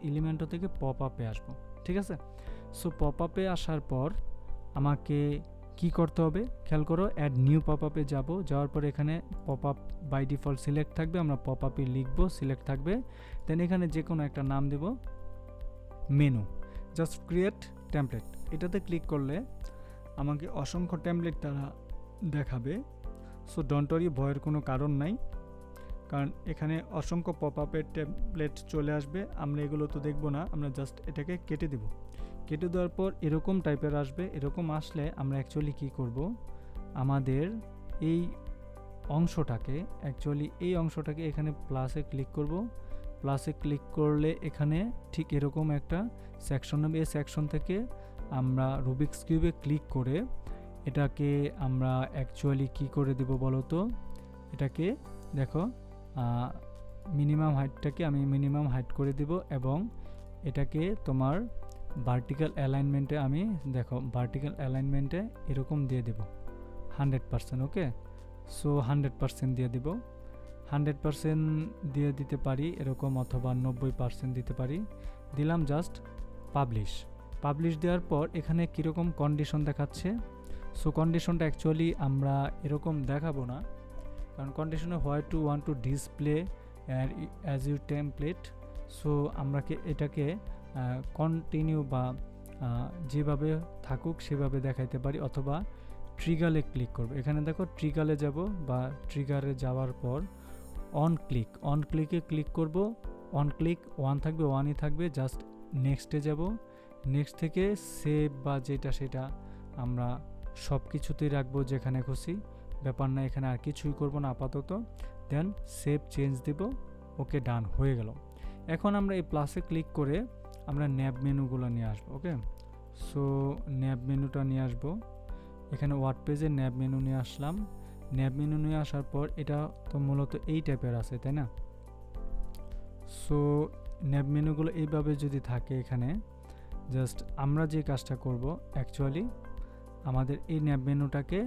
Elementor থেকে pop আপে আসবো, ঠিক আছে। সো পপ আপে আসার পর আমাকে কি করতে হবে খেয়াল করো, অ্যাড নিউ পপ আপে যাওয়ার পর এখানে pop up by default select থাকবে, আমরা পপ আপে লিখবো, সিলেক্ট থাকবে, দেন এখানে যে কোনো একটা নাম দেব, মেনু, জাস্ট ক্রিয়েট টেমপ্লেট, এটাতে ক্লিক করলে আমাকে অসংখ্য টেমপ্লেট তারা দেখাবে। সো ডোন্ট ওয়ারি, ভয়ের কোনো কারণ নাই, কারণ এখানে অসংখ্য পপ আপের টেমপ্লেট চলে আসবে, আমরা এগুলো তো দেখবো না, আমরা জাস্ট এটাকে কেটে দেব। কেটে দেওয়ার পর এরকম টাইপের আসবে, এরকম আসলে আমরা অ্যাকচুয়ালি কী করব, আমাদের এই অংশটাকে এখানে প্লাসে ক্লিক করব, প্লাসে ক্লিক করলে এখানে ঠিক এরকম একটা সেকশন হবে, এই সেকশন থেকে আমরা রুবিক্স কিউবে ক্লিক করে এটাকে আমরা অ্যাকচুয়ালি কি করে দেব বলো তো, এটাকে দেখো মিনিমাম হাইটটাকে আমি মিনিমাম হাইট করে দিব, এবং এটাকে তোমার ভার্টিক্যাল অ্যালাইনমেন্টে আমি দেখো ভার্টিক্যাল অ্যালাইনমেন্টে এরকম দিয়ে দেব 100%, ওকে। সো 100% দিয়ে দিব, 100% দিয়ে দিতে পারি এরকম, অথবা 90% দিতে পারি, দিলাম, জাস্ট পাবলিশ দেওয়ার পর এখানে কীরকম কন্ডিশন দেখাচ্ছে। সো কন্ডিশনটা অ্যাকচুয়ালি আমরা এরকম দেখাবো না, কারণ কন্ডিশনে why to want to display as you template. So আমরা এটাকে কন্টিনিউ বা যেভাবে থাকুক সেভাবে দেখাইতে পারি, অথবা ট্রিগারে ক্লিক করব, এখানে দেখো ট্রিগারে যাব, বা ট্রিগারে যাওয়ার পর অন ক্লিকে ক্লিক করব, অন ক্লিক 1 থাকবে, 1ই থাকবে, জাস্ট নেক্সটে যাব, নেক্সট থেকে সেভ বা যেটা সেটা আমরা সব কিছুতেই রাখবো যেখানে খুশি, ব্যাপার না, এখানে আর কিছুই করব না আপাতত, দেন সেভ চেঞ্জ দেব, ওকে, ডান হয়ে গেল। এখন আমরা এই প্লাসে ক্লিক করে আমরা ন্যাব মেনুগুলো নিয়ে আসবো, ওকে। সো ন্যাব মেনুটা নিয়ে আসবো, এখানে ওয়ার্ডপ্রেসের ন্যাব মেনু নিয়ে আসলাম, ন্যাব মেনু নিয়ে আসার পর এটা তো মূলত এই টাইপের আছে, তাই না। সো ন্যাব মেনুগুলো এইভাবে যদি থাকে এখানে, জাস্ট আমরা যে কাজটা করব অ্যাকচুয়ালি আমাদের এই ন্যাব মেনুটাকে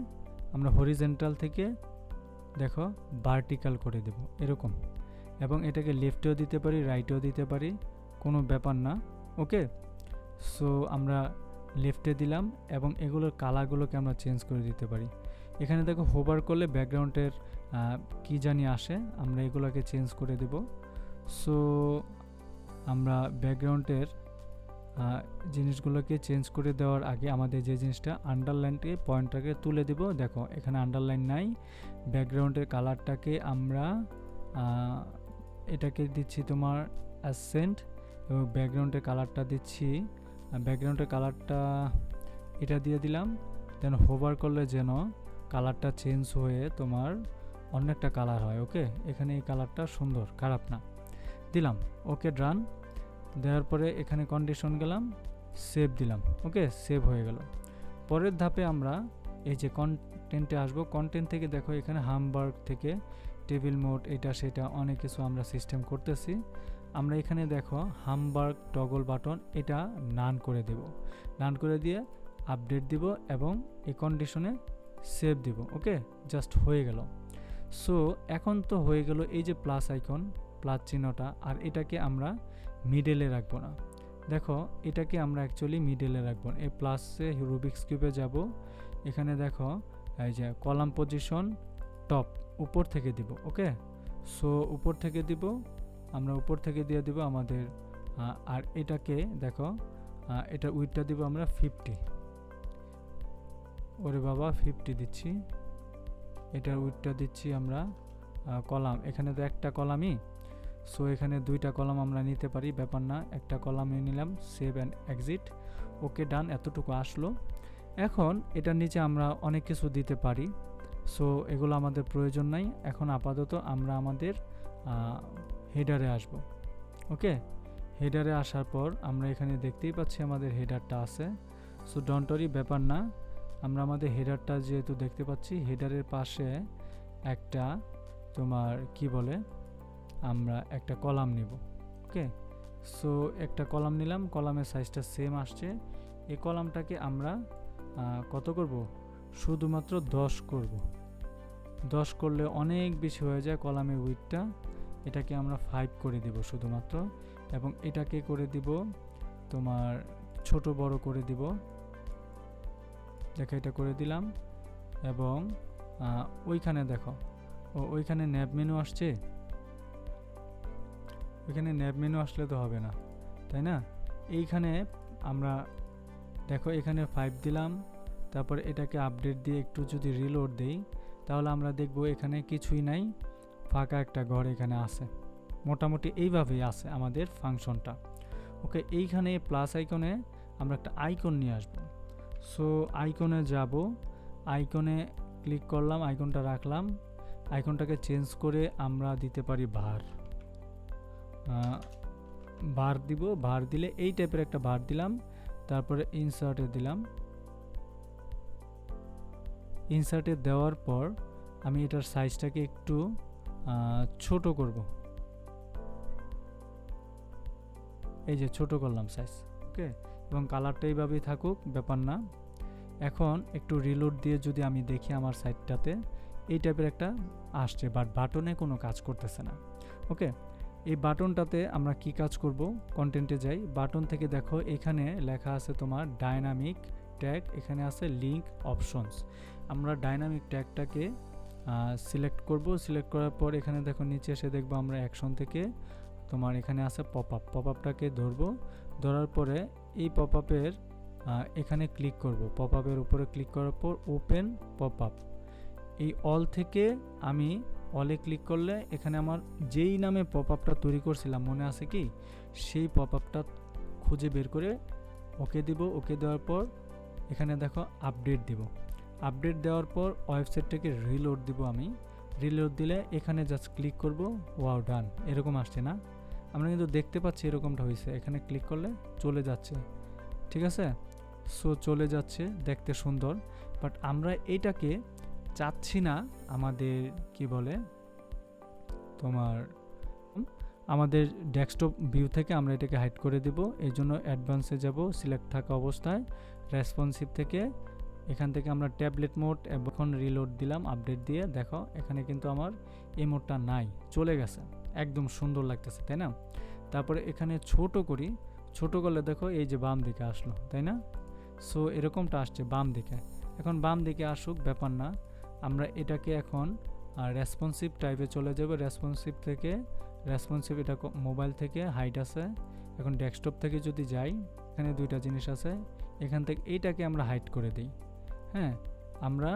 আমরা হরিজেন্টাল থেকে দেখো ভার্টিক্যাল করে দেব এরকম, এবং এটাকে লেফটেও দিতে পারি, রাইটেও দিতে পারি, কোনো ব্যাপার না, ওকে। সো আমরা লেফটে দিলাম, এবং এগুলোর কালারগুলোকে আমরা চেঞ্জ করে দিতে পারি। এখানে দেখো হোভার করলে ব্যাকগ্রাউন্ডের কি জানি আসে, আমরা এগুলোকে চেঞ্জ করে দেব। সো আমরা ব্যাকগ্রাউন্ডের জিনিসগুলোকে চেঞ্জ করে দেওয়ার আগে আমাদের যে জিনিসটা আন্ডারলাইনকে পয়েন্টটাকে তুলে দিব, দেখো এখানে আন্ডারলাইন নাই, ব্যাকগ্রাউন্ডের কালারটাকে আমরা এটাকে দিচ্ছি তোমার অ্যাসেন্ট, এবং ব্যাকগ্রাউন্ডের কালারটা দিচ্ছি, ব্যাকগ্রাউন্ডের কালারটা এটা দিয়ে দিলাম, দেন হোভার করলে যেন কালারটা চেঞ্জ হয়ে তোমার অন্য একটা কালার হয়, ওকে। এখানে এই কালারটা সুন্দর, খারাপ না, দিলাম, ওকে, ডান দেওয়ার পরে এখানে কন্ডিশন গেলাম, সেভ দিলাম, ওকে, সেভ হয়ে গেল। পরের ধাপে আমরা এই যে কন্টেন্টে আসবো, কন্টেন্ট থেকে দেখো এখানে হামবার্গ থেকে টেবিল মোড এটা সেটা অনেক কিছু আমরা সিস্টেম করতেছি, আমরা এখানে দেখো হামবার্গ টগল বাটন এটা নান করে দেব, নান করে দিয়ে আপডেট দিব, এবং এই কন্ডিশনে সেভ দিব, ওকে, জাস্ট হয়ে গেল। সো এখন তো হয়ে গেল এই যে প্লাস আইকন, প্লাস চিহ্নটা, আর এটাকে আমরা মিডলে রাখবো না, দেখো এটাকে আমরা অ্যাকচুয়ালি মিডলে রাখবো না, এই প্লাসে রুবিক্স কিউবে যাব, এখানে দেখো এই যে কলাম পজিশন টপ উপর থেকে দিব, ওকে। সো উপর থেকে দিব, আমরা উপর থেকে দিয়ে দিব আমাদের, আর এটাকে দেখো এটা উইডটা দিব আমরা 50, ওরে বাবা 50 দিচ্ছি, এটার উইডটা দিচ্ছি আমরা কলাম, এখানে তো একটা কলামই, সো এখানে দুইটা কলাম আমরা নিতে পারি, ব্যাপার না, একটা কলাম নিলাম, সেভ অ্যান্ড এক্সিট, ওকে, ডান, এতটুকু আসলো। এখন এটার নিচে আমরা অনেক কিছু দিতে পারি, সো এগুলো আমাদের প্রয়োজন নাই, এখন আপাতত আমরা আমাদের হেডারে আসব, ওকে। হেডারে আসার পর আমরা এখানে দেখতেই পাচ্ছি আমাদের হেডারটা আছে, সো ডোন্ট ওয়ারি, ব্যাপার না, আমরা আমাদের হেডারটা যেহেতু দেখতে পাচ্ছি, হেডারের পাশে একটা তোমার কি বলে আমরা একটা কলাম নিব, ওকে। সো একটা কলাম নিলাম, কলামের সাইজটা সেম আসছে, এই কলামটাকে আমরা কত করব, শুধুমাত্র 10 করব, 10 করলে অনেক বেশি হয়ে যায় কলামের উইডথটা, এটাকে আমরা 5 করে দেব শুধুমাত্র, এবং এটাকে করে দিব তোমার ছোট বড় করে দিব। দেখো এটা করে দিলাম এবং ওইখানে দেখো ওইখানে ন্যাব মেনু আসছে, ওইখানে ন্যাব মেনু আসলে তো হবে না, তাই না? এইখানে আমরা দেখো এখানে 5 দিলাম, তারপর এটাকে আপডেট দিয়ে একটু যদি রিলোড দেই তাহলে আমরা দেখব এখানে কিছুই নাই, ফাঁকা একটা ঘর এখানে আছে। মোটামুটি এইভাবেই আছে আমাদের ফাংশনটা। ওকে, এইখানে প্লাস আইকনে আমরা একটা আইকন নিয়ে আসব। সো আইকনে যাব, আইকনে ক্লিক করলাম, আইকনটা রাখলাম, আইকনটাকে চেঞ্জ করে আমরা দিতে পারি বার দিব। বার দিলে এই টাইপের একটা বার দিলাম, তারপরে ইনসার্টে দিলাম। ইনসার্টে দেওয়ার পর আমি এটার সাইজটাকে একটু ছোট করব, এই যে ছোট করলাম সাইজ। ওকে, এবং কালারটা এইভাবেই থাকুক, ব্যাপার না। এখন একটু রিলোড দিয়ে যদি আমি দেখি আমার সাইটটাতে এই টাইপের একটা আসছে, বাট বাটনে কোনো কাজ করতেছে না। ওকে, এই বাটনটাতে আমরা কি কাজ করব? কন্টেন্টে যাই, বাটন থেকে দেখো এখানে লেখা আছে তোমার ডাইনামিক ট্যাগ, এখানে আছে লিঙ্ক অপশনস। আমরা ডাইনামিক ট্যাগটাকে সিলেক্ট করব। সিলেক্ট করার পর এখানে দেখো নিচে এসে দেখবো আমরা অ্যাকশন থেকে তোমার এখানে আছে পপআপটাকে ধরবো। ধরার পরে এই পপআপের এখানে ক্লিক করব, পপআপের উপরে ক্লিক করার পর ওপেন পপআপ। এই অল থেকে আমি অলে ক্লিক করলে এখানে আমার যেই নামে পপআপটা তৈরি করছিলাম মনে আছে কি, সেই পপআপটা খুঁজে বের করে ওকে দিব। ওকে দেওয়ার পর এখানে দেখো আপডেট দিব। আপডেট দেওয়ার পর ওয়েবসাইটটাকে রিলোড দিব। আমি রিলোড দিলে এখানে জাস্ট ক্লিক করব, ওয়াও ডান, এরকম আসছে না? আমরা কিন্তু দেখতে পাচ্ছি এরকমটা হয়েছে। এখানে ক্লিক করলে চলে যাচ্ছে, ঠিক আছে? সো চলে যাচ্ছে, দেখতে সুন্দর। বাট আমরা এইটাকে চাচ্ছি না আমাদের কি বলে তোমার আমাদের ডেস্কটপ ভিউ থেকে আমরা এটাকে হাইড করে দেব। এই জন্য অ্যাডভান্সে যাব, সিলেক্ট থাকা অবস্থায় রেসপন্সিভ থেকে এখান থেকে আমরা ট্যাবলেট মোড এখন রিলোড দিলাম আপডেট দিয়ে। দেখো এখানে কিন্তু আমার এই মোডটা নাই, চলে গেছে, একদম সুন্দর লাগতেছে, তাই না? তারপরে এখানে ছোট করি, ছোট করলে দেখো এই যে বাম দিকে আসলো, তাই না? সো এরকমটা আসছে বাম দিকে। এখন বাম দিকে আসুক, ব্যাপার না। আমরা এটাকে এখন রেসপন্সিভ টাইপে চলে যাব। রেসপন্সিভ থেকে রেসপন্সিভ এটা মোবাইল থেকে হাইট আছে। এখন ডেস্কটপ থেকে যদি যাই, এখানে দুইটা জিনিস আছে, এখান থেকে এইটাকে আমরা হাইড করে দিই। হ্যাঁ, আমরা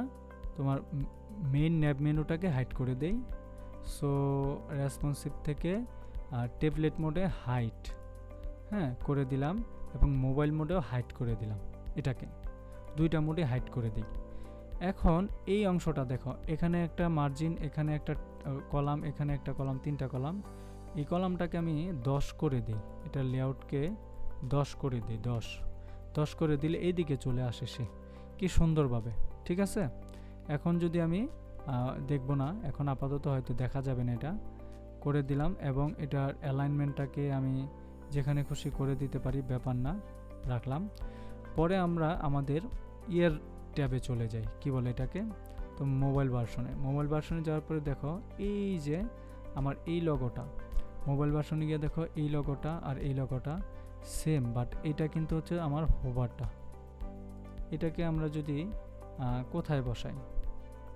তোমার মেইন ন্যাব মেনুটাকে হাইড করে দেই। সো রেসপন্সিভ থেকে ট্যাবলেট মোডে হাইট হ্যাঁ করে দিলাম এবং মোবাইল মোডেও হাইড করে দিলাম। এটাকে দুইটা মোডে হাইড করে দিই। এখন এই অংশটা দেখো, এখানে একটা মার্জিন, এখানে একটা কলাম, এখানে একটা কলাম, তিনটা কলাম। এই কলামটাকে আমি 10 করে দিই, এটা লেআউটকে 10 করে দিই। 10 করে দিলে এইদিকে চলে আসে সে কি সুন্দরভাবে, ঠিক আছে? এখন যদি আমি দেখব না, এখন আপাতত হয়তো দেখা যাবে না, এটা করে দিলাম এবং এটার অ্যালাইনমেন্টটাকে আমি যেখানে খুশি করে দিতে পারি, ব্যাপার না, রাখলাম। পরে আমরা আমাদের ইয়ের ট্যাবে চলে যাই, কি বলে এটাকে, তো মোবাইল ভার্সনে যাওয়ার পরে দেখো এই যে আমার এই লগোটা, মোবাইল ভার্সনে গিয়ে দেখো এই লগোটা আর এই লগোটা সেম, বাট এটা কিন্তু হচ্ছে আমার হোভারটা। এটাকে আমরা যদি কোথায় বসাই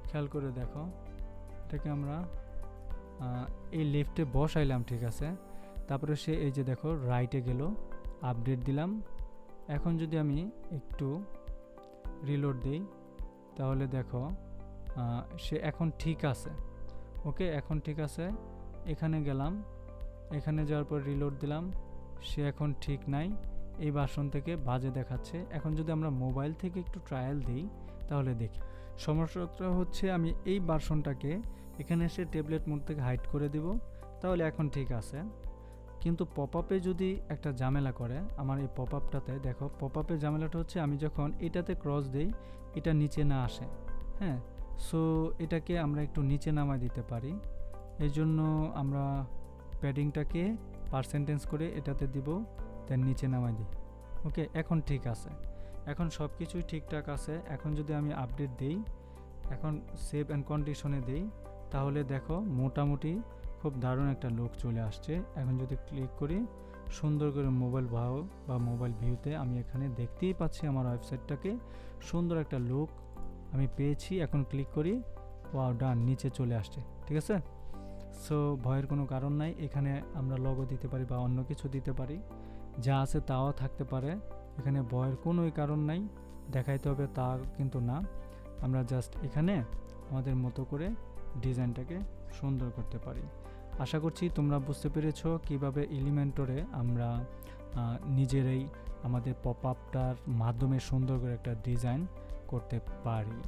খেয়াল করে দেখো, এটাকে আমরা এই লেফটে বসাইলাম, ঠিক আছে? তারপরে সে এই যে দেখো রাইটে গেল, আপডেট দিলাম। এখন যদি আমি একটু রিলোড দিই তাহলে দেখো সে এখন ঠিক আছে। ওকে, এখন ঠিক আছে। এখানে গেলাম, এখানে যাওয়ার পর রিলোড দিলাম, সে এখন ঠিক নাই, এই ভার্সন থেকে বাজে দেখাচ্ছে। এখন যদি আমরা মোবাইল থেকে একটু ট্রায়াল দিই তাহলে দেখি। সমস্যাটা হচ্ছে আমি এই ভার্সনটাকে এখানে এসে ট্যাবলেট মোড থেকে হাইড করে দিব, তাহলে এখন ঠিক আছে। কিন্তু পপআপে যদি একটা ঝামেলা করে, আমার এই পপআপটাতে দেখো, পপআপের ঝামেলাটা হচ্ছে আমি যখন এটাতে ক্রস দেই এটা নিচে না আসে। হ্যাঁ, সো এটাকে আমরা একটু নিচে নামায় দিতে পারি। এই জন্য আমরা প্যাডিংটাকে পার্সেন্টেজ করে এটাতে দিব, দেন নিচে নামাই দিই। ওকে, এখন ঠিক আছে, এখন সব কিছুই ঠিকঠাক আছে। এখন যদি আমি আপডেট দেই, এখন সেভ অ্যান্ড কন্ডিশনে দেই, তাহলে দেখো মোটামুটি খুব দারুণ একটা লুক চলে আসছে। এখন যদি ক্লিক করি সুন্দর করে মোবাইল ভাও বা মোবাইল ভিউতে আমি এখানে দেখতেই পাচ্ছি আমার ওয়েবসাইটটাকে সুন্দর একটা লুক আমি পেয়েছি। এখন ক্লিক করি, ওয়াও ডান, নিচে চলে আসছে। ঠিক আছে, সো ভয়ের কোনো কারণ নাই। এখানে আমরা লোগো দিতে পারি বা অন্য কিছু দিতে পারি, যা আছে তাও থাকতে পারে, এখানে ভয়ের কোনোই কারণ নাই। দেখাইতে হবে তা কিন্তু না, আমরা জাস্ট এখানে আমাদের মতো করে ডিজাইনটাকে সুন্দর করতে পারি। আশা করছি তোমরা বুঝতে পেরেছো কিভাবে এলিমেন্টরে আমরা নিজেরাই আমাদের পপ আপটার মাধ্যমে সুন্দর করে একটা ডিজাইন করতে পারি।